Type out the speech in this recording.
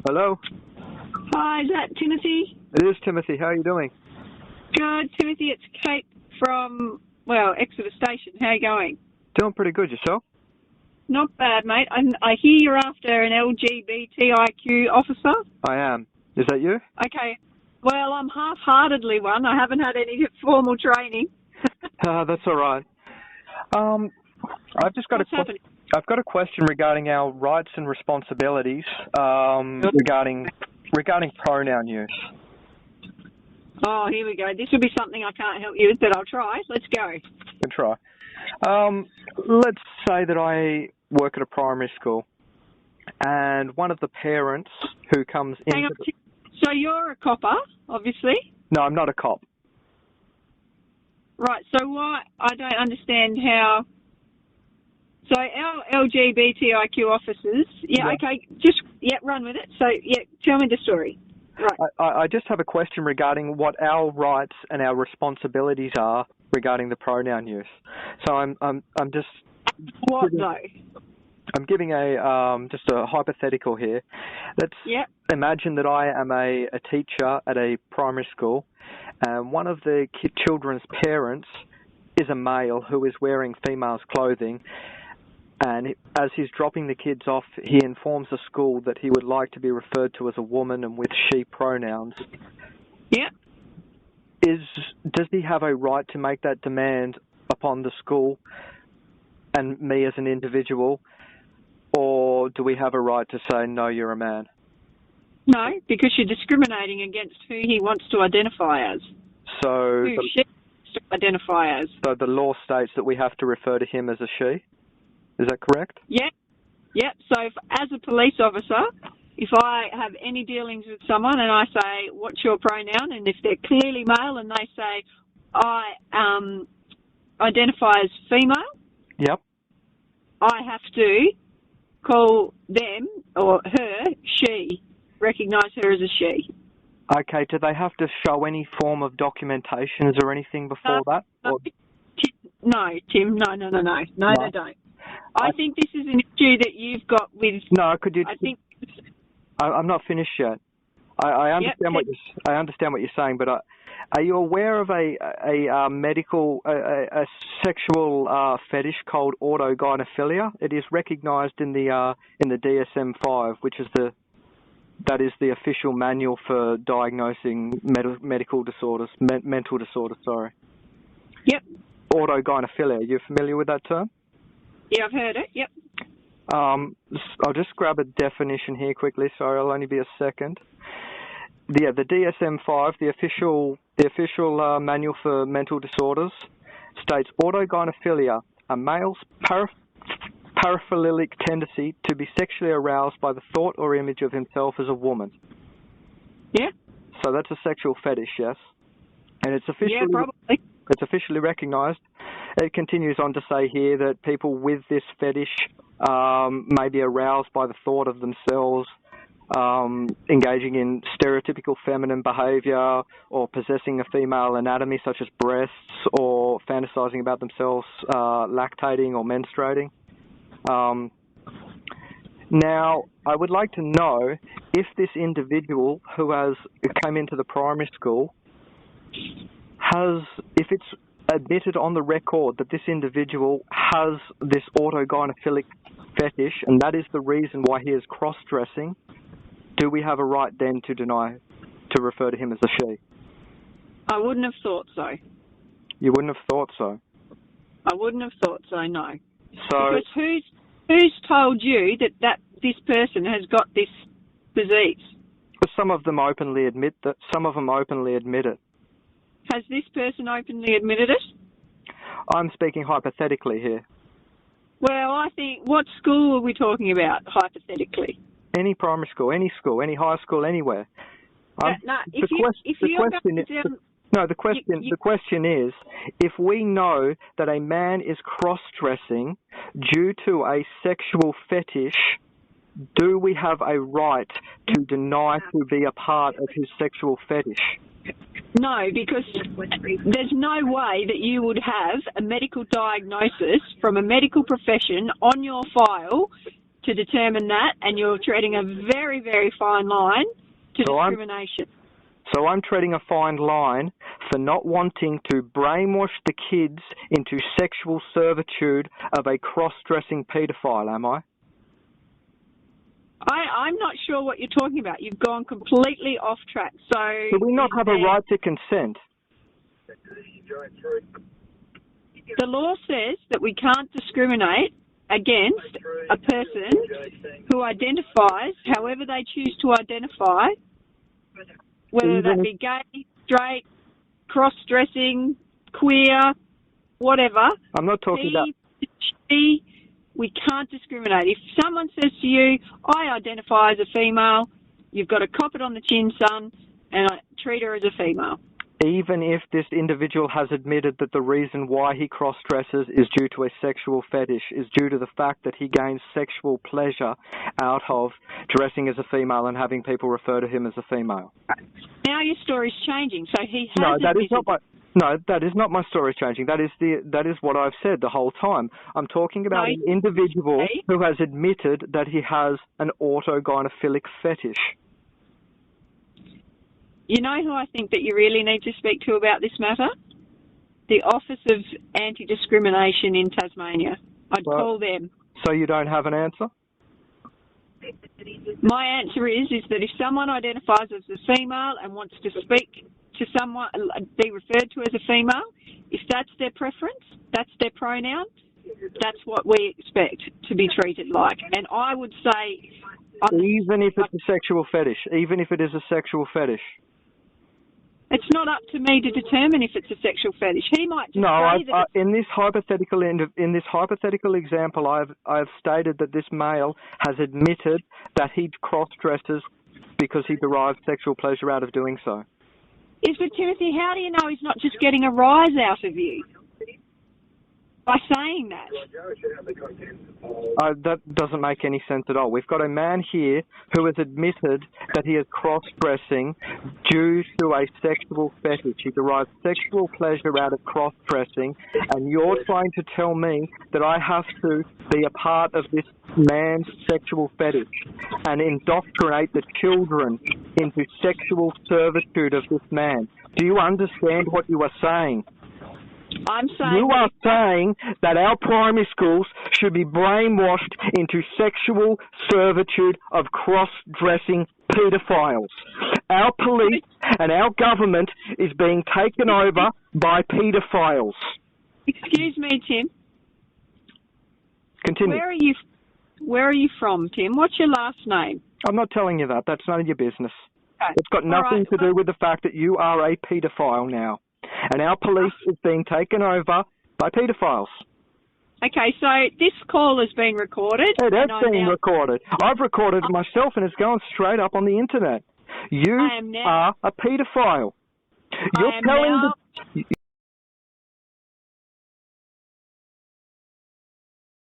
Hello? Hi, is that Timothy? It is Timothy. How are you doing? Good, Timothy. It's Kate from, Exeter Station. How are you going? Doing pretty good. Yourself? Not bad, mate. I hear you're after an LGBTIQ officer. I am. Is that you? Okay. Well, I'm half-heartedly one. I haven't had any formal training. That's all right. I've just got What's happening? I've got a question regarding our rights and responsibilities regarding pronoun use. Oh, here we go. This will be something I can't help you with, but I'll try. Let's go. Good try. Let's say that I work at a primary school, and one of the parents who comes in. Hang on. So you're a copper, obviously? No, I'm not a cop. Right. So why? I don't understand how. So our LGBTIQ officers, okay, run with it. So, tell me the story. Right. I just have a question regarding what our rights and our responsibilities are regarding the pronoun use. So I'm just. What though? I'm giving just a hypothetical here. Let's imagine that I am a teacher at a primary school, and one of the children's parents is a male who is wearing female's clothing. And as he's dropping the kids off, he informs the school that he would like to be referred to as a woman and with she pronouns. Yeah. Does he have a right to make that demand upon the school and me as an individual, or do we have a right to say, no, you're a man? No, because you're discriminating against who he wants to identify as. So who she wants to identify as. So the law states that we have to refer to him as a she? Is that correct? Yep. So as a police officer, if I have any dealings with someone and I say, what's your pronoun? And if they're clearly male and they say, I identify as female, yep, I have to call them or her she, recognise her as a she. Okay, do they have to show any form of documentations or anything before that? No, Tim, no, they don't. I think this is an issue that you've got with. No, could you? I'm not finished yet. I understand I understand what you're saying, but are you aware of a medical sexual fetish called autogynephilia? It is recognised in the DSM-5, which is the official manual for diagnosing medical disorders, mental disorders. Sorry. Yep. Autogynephilia. Are you familiar with that term? Yeah, I've heard it. Yep. I'll just grab a definition here quickly. Sorry, I'll only be a second. The DSM-5, the official manual for mental disorders, states autogynephilia, a male's paraphilic tendency to be sexually aroused by the thought or image of himself as a woman. Yeah. So that's a sexual fetish, yes, and it's officially. Yeah, probably. It's officially recognised. It continues on to say here that people with this fetish may be aroused by the thought of themselves engaging in stereotypical feminine behaviour or possessing a female anatomy such as breasts or fantasising about themselves lactating or menstruating. Now, I would like to know if this individual who came into the primary school if it's admitted on the record that this individual has this autogynephilic fetish, and that is the reason why he is cross-dressing, do we have a right then to refer to him as a she? I wouldn't have thought so. You wouldn't have thought so? I wouldn't have thought so, no. So, because who's told you that this person has got this disease? Some of them openly admit that. Some of them openly admit it. Has this person openly admitted it? I'm speaking hypothetically here. Well, I think, what school are we talking about, hypothetically? Any primary school, any high school, anywhere. The question is, if we know that a man is cross-dressing due to a sexual fetish, do we have a right to deny to be a part of his sexual fetish? No, because there's no way that you would have a medical diagnosis from a medical profession on your file to determine that, and you're treading a very, very fine line to discrimination. So I'm treading a fine line for not wanting to brainwash the kids into sexual servitude of a cross-dressing paedophile, am I? I'm not sure what you're talking about. You've gone completely off track. So do we not have a right to consent? The law says that we can't discriminate against a person who identifies however they choose to identify, whether that be gay, straight, cross-dressing, queer, whatever. I'm not talking about... We can't discriminate. If someone says to you, I identify as a female, you've got to cop it on the chin, son, and I treat her as a female. Even if this individual has admitted that the reason why he cross-dresses is due to a sexual fetish, is due to the fact that he gains sexual pleasure out of dressing as a female and having people refer to him as a female. Now your story's changing. So he has No, that admitted... is not my... No, that is not my story changing. That is what I've said the whole time. I'm talking about an individual who has admitted that he has an autogynephilic fetish. You know who I think that you really need to speak to about this matter? The Office of Anti-Discrimination in Tasmania. I'd call them. So you don't have an answer? My answer is that if someone identifies as a female and wants to speak to someone, be referred to as a female, if that's their preference, that's their pronoun, that's what we expect to be treated like. And I would say... Even if it's a sexual fetish, even if it is a sexual fetish. It's not up to me to determine if it's a sexual fetish. He might just say that... in this hypothetical example, I've stated that this male has admitted that he cross-dresses because he derives sexual pleasure out of doing so. Yes, but Timothy, how do you know he's not just getting a rise out of you by saying that? That doesn't make any sense at all. We've got a man here who has admitted that he is cross-dressing due to a sexual fetish. He derives sexual pleasure out of cross-dressing, and you're trying to tell me that I have to be a part of this man's sexual fetish and indoctrinate the children into sexual servitude of this man. Do you understand what you are saying? I'm saying... You are saying that our primary schools should be brainwashed into sexual servitude of cross-dressing pedophiles. Our police and our government is being taken over by pedophiles. Excuse me, Tim. Continue. Where are you from, Tim? What's your last name? I'm not telling you that. That's none of your business. Okay. It's got nothing to do with the fact that you are a pedophile now. And our police is being taken over by pedophiles. Okay, so this call has been recorded. It has been recorded. I've recorded it myself, and it's going straight up on the internet. You are a pedophile. You're telling